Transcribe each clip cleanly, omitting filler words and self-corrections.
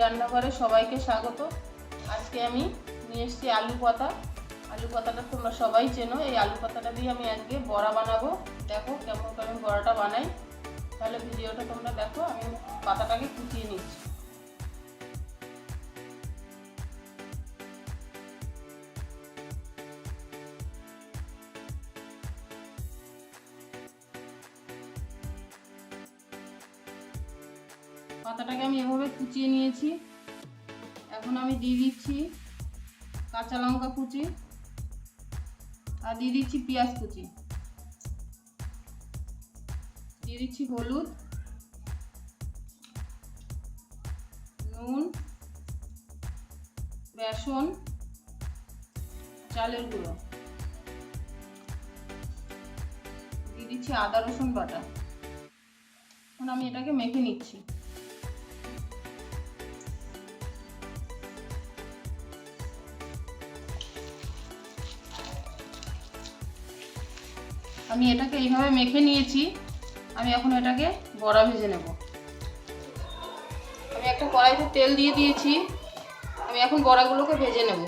রান্নাঘরে সবাইকে স্বাগত। আজকে আমি নিয়ে এসেছি আলু পাতা। আলু পাতাটা তোমরা সবাই চেনো। এই আলু পাতাটা দিয়ে আমি আজকে বড়া বানাবো। দেখো কেমন করে আমি বড়াটা বানাই। তাহলে ভিডিওটা তোমরা দেখো। আমি পাতাটাকে কুচিয়ে নিচ্ছি। পাতাটাকে আমি এভাবে কুচিয়ে নিয়েছি। এখন আমি দিয়ে দিচ্ছি কাঁচা লঙ্কা কুচি আর দিয়ে দিচ্ছি পেঁয়াজ কুচি, দিয়ে দিচ্ছি হলুদ, নুন, বেসন, চালের গুঁড়ো, দিয়ে দিচ্ছি আদা রসুন বাটা। এখন আমি এটাকে মেখে নিচ্ছি। আমি এটাকে এইভাবে মেখে নিয়েছি। আমি এখন এটাকে বড়া ভেজে নেব। আমি একটা কড়াইতে তেল দিয়ে দিয়েছি। আমি এখন বড়াগুলোকে ভেজে নেব।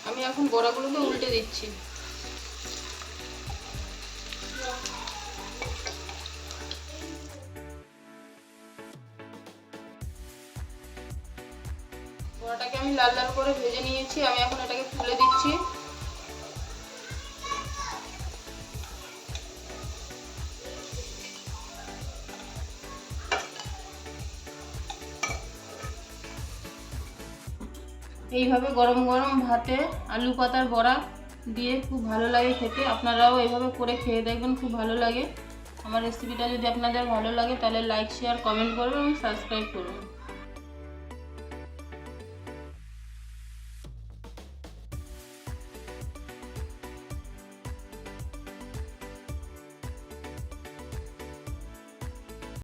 আমি এখন বড়াগুলোকে উল্টে দিচ্ছি। বড়াটাকে আমি লাল লাল করে ভেজে নিয়েছি। আমি এখন এটাকে তুলে দিচ্ছি। এইভাবে গরম গরম ভাতে আলু পাতার বড়া দিয়ে খুব ভালো লাগে খেতে। আপনারাও এইভাবে করে খেয়ে দেখবেন, খুব ভালো লাগে। আমার রেসিপিটা যদি আপনাদের ভালো লাগে তাহলে লাইক, শেয়ার, কমেন্ট করবেন এবং সাবস্ক্রাইব করুন।